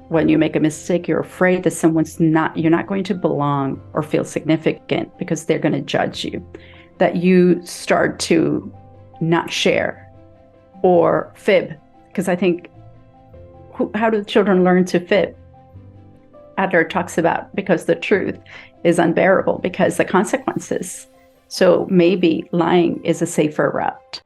when you make a mistake, you're afraid that you're not going to belong or feel significant because they're going to judge you, that you start to not share or fib. Because I think, how do children learn to fib? Adler talks about because the truth is unbearable because the consequences. So maybe lying is a safer route.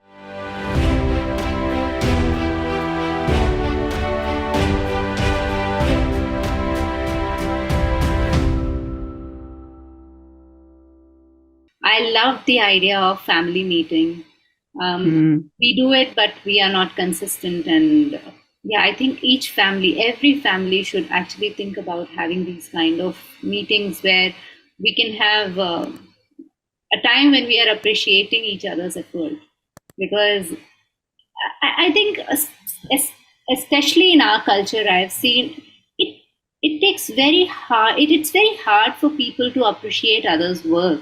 I love the idea of family meeting. We do it, but we are not consistent. And yeah, I think every family should actually think about having these kind of meetings where we can have a time when we are appreciating each other's effort. Because I think, especially in our culture, I've seen it. It takes very hard. It's very hard for people to appreciate others' work,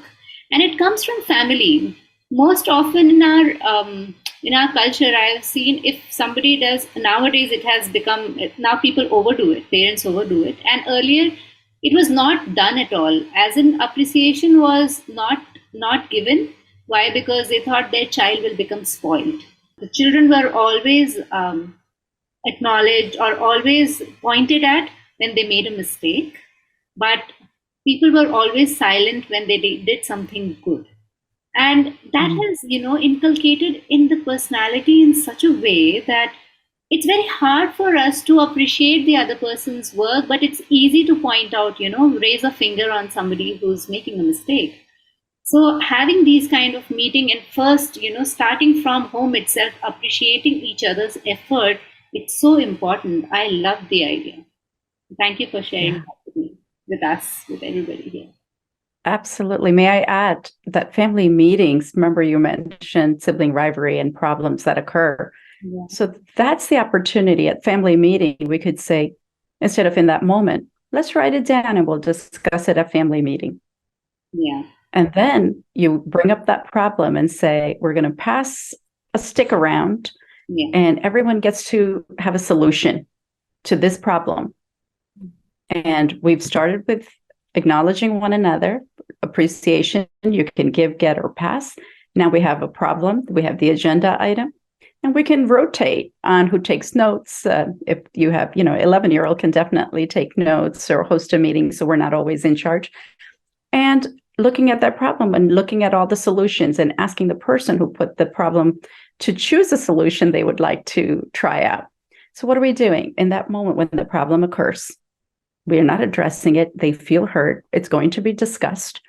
and it comes from family. Most often in our culture, I've seen if somebody does nowadays, it has become now people overdo it. Parents overdo it, and earlier it was not done at all. As in appreciation was not given. Why? Because they thought their child will become spoiled. The children were always acknowledged or always pointed at when they made a mistake, but people were always silent when they did something good. And that has, inculcated in the personality in such a way that it's very hard for us to appreciate the other person's work, but it's easy to point out, raise a finger on somebody who's making a mistake. So having these kind of meeting and first, starting from home itself, appreciating each other's effort, it's so important. I love the idea. Thank you for sharing that with us, with everybody here. Absolutely. May I add that family meetings, remember you mentioned sibling rivalry and problems that occur. Yeah. So that's the opportunity at family meeting. We could say, instead of in that moment, let's write it down and we'll discuss it at family meeting. Yeah. And then you bring up that problem and say, we're going to pass a stick around and everyone gets to have a solution to this problem. And we've started with acknowledging one another, appreciation. You can give, get, or pass. Now we have a problem. We have the agenda item. And we can rotate on who takes notes. If you have, 11-year-old can definitely take notes or host a meeting, so we're not always in charge. And looking at that problem and looking at all the solutions and asking the person who put the problem to choose a solution they would like to try out. So what are we doing in that moment when the problem occurs? We are not addressing it. They feel hurt. It's going to be discussed.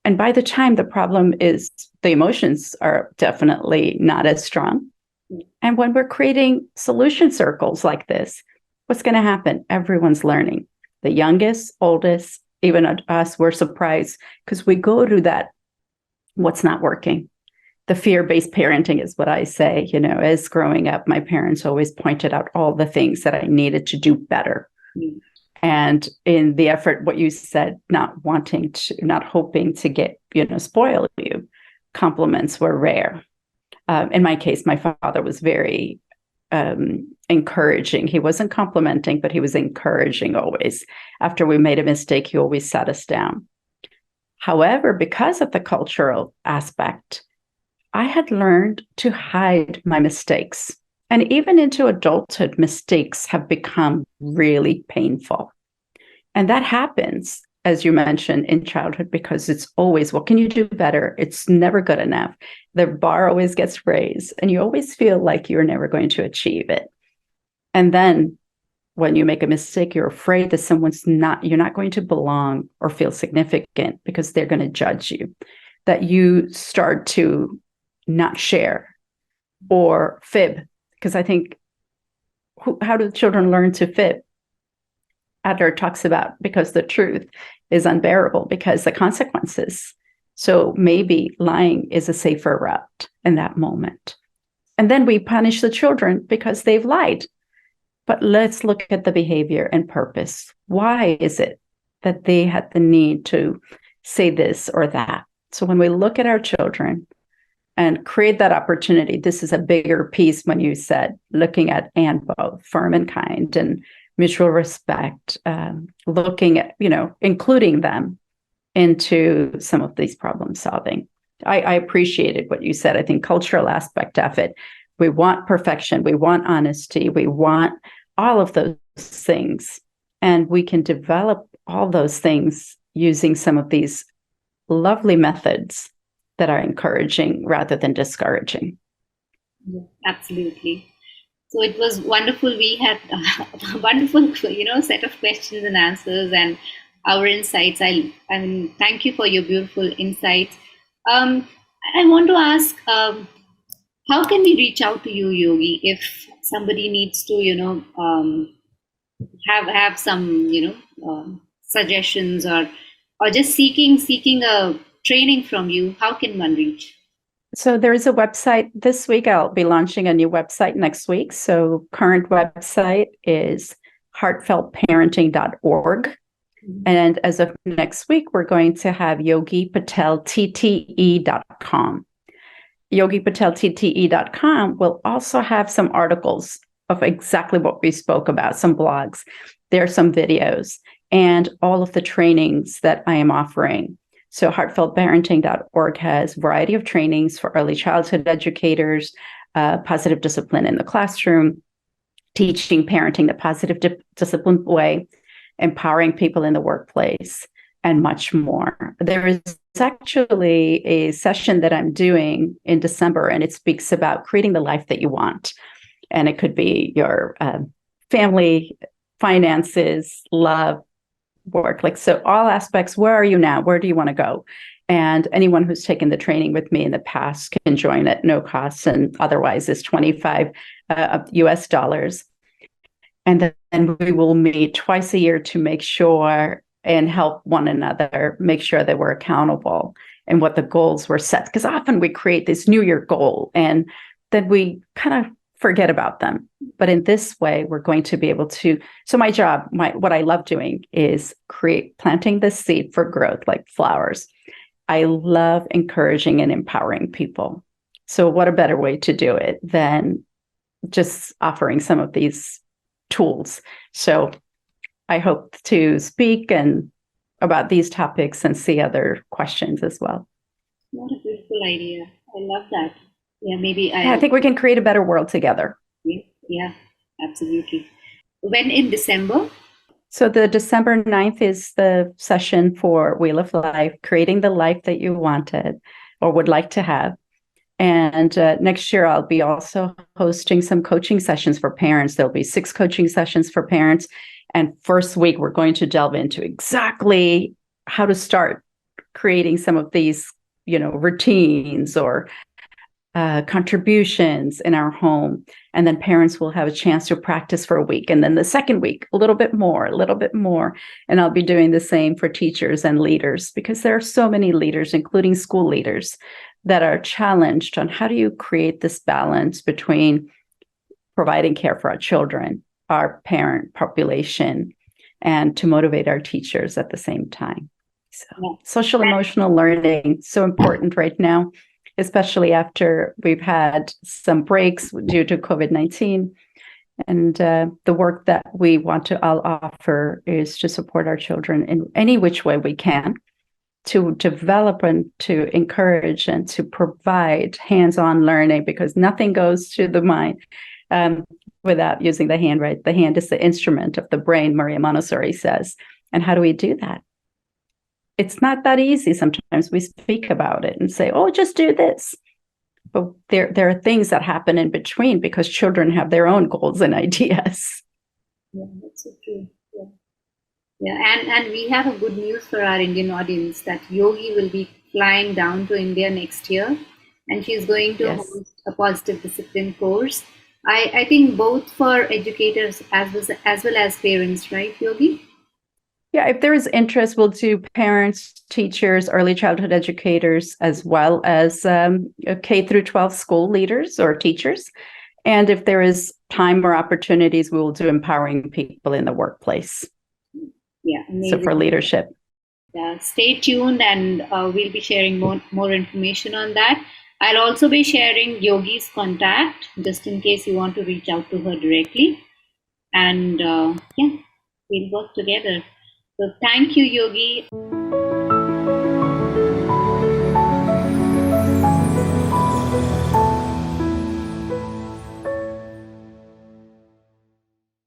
And by the time the problem is, the emotions are definitely not as strong. And when we're creating solution circles like this, what's going to happen? Everyone's learning. The youngest, oldest, even us, we're surprised because we go to that, what's not working. The fear-based parenting is what I say, as growing up, my parents always pointed out all the things that I needed to do better. Mm. And in the effort, what you said, not hoping to get, spoil you, compliments were rare. In my case, my father was very encouraging. He wasn't complimenting, but he was encouraging always. After we made a mistake, he always sat us down. However, because of the cultural aspect, I had learned to hide my mistakes. And even into adulthood, mistakes have become really painful. And that happens, as you mentioned, in childhood, because it's always, what can you do better? It's never good enough. The bar always gets raised, and you always feel like you're never going to achieve it. And then when you make a mistake, you're afraid that you're not going to belong or feel significant because they're going to judge you, that you start to not share or fib. Because I think, how do children learn to fib? Adler talks about because the truth is unbearable because the consequences. So maybe lying is a safer route in that moment. And then we punish the children because they've lied. But let's look at the behavior and purpose. Why is it that they had the need to say this or that? So when we look at our children and create that opportunity, this is a bigger piece when you said looking at and both, firm and kind, and mutual respect, looking at, including them into some of these problem solving. I appreciated what you said. I think cultural aspect of it. We want perfection. We want honesty. We want all of those things. And we can develop all those things using some of these lovely methods that are encouraging rather than discouraging. Yeah, absolutely. So it was wonderful. We had a wonderful, set of questions and answers and our insights. I mean, thank you for your beautiful insights. I want to ask, how can we reach out to you, Yogi, if somebody needs to, have some, suggestions or just seeking a training from you? How can one reach? So there is a website this week. I'll be launching a new website next week. So current website is heartfeltparenting.org. And as of next week, we're going to have yogipateltte.com. yogipateltte.com will also have some articles of exactly what we spoke about, some blogs. There are some videos and all of the trainings that I am offering. So heartfeltparenting.org has a variety of trainings for early childhood educators, positive discipline in the classroom, teaching parenting the positive disciplined way, empowering people in the workplace, and much more. There is actually a session that I'm doing in December, and it speaks about creating the life that you want. And it could be your family, finances, love, work, so all aspects. Where are you now? Where do you want to go? And anyone who's taken the training with me in the past can join at no cost, and otherwise is $25 US. And then we will meet twice a year to make sure and help one another, make sure that we're accountable and what the goals were set. Because often we create this New Year goal and then we kind of forget about them. But in this way, we're going to be able to. So my job, what I love doing is planting the seed for growth like flowers. I love encouraging and empowering people. So what a better way to do it than just offering some of these tools. So I hope to speak about these topics and see other questions as well. What a beautiful idea. I love that. Yeah, maybe I think we can create a better world together. Yeah, absolutely. When in December? So the December 9th is the session for Wheel of Life, creating the life that you wanted or would like to have. And next year, I'll be also hosting some coaching sessions for parents. There'll be 6 coaching sessions for parents. And first week, we're going to delve into exactly how to start creating some of these, routines or contributions in our home. And then parents will have a chance to practice for a week. And then the second week, a little bit more. And I'll be doing the same for teachers and leaders, because there are so many leaders, including school leaders, that are challenged on how do you create this balance between providing care for our children, our parent population, and to motivate our teachers at the same time. So social emotional learning, so important right now, especially after we've had some breaks due to COVID-19. And the work that we want to all offer is to support our children in any which way we can, to develop and to encourage and to provide hands-on learning, because nothing goes to the mind without using the hand, right? The hand is the instrument of the brain, Maria Montessori says. And how do we do that? It's not that easy. Sometimes we speak about it and say, oh, just do this. But there are things that happen in between because children have their own goals and ideas. Yeah, that's so true. Yeah, and we have a good news for our Indian audience that Yogi will be flying down to India next year, and she's going to host a positive discipline course. I think both for educators as well as parents, right, Yogi? Yeah, if there is interest, we'll do parents, teachers, early childhood educators, as well as K through 12 school leaders or teachers. And if there is time or opportunities, we will do empowering people in the workplace. Yeah, amazing. So for leadership. Yeah, stay tuned, and we'll be sharing more information on that. I'll also be sharing Yogi's contact just in case you want to reach out to her directly. and yeah, we'll work together. So thank you, Yogi.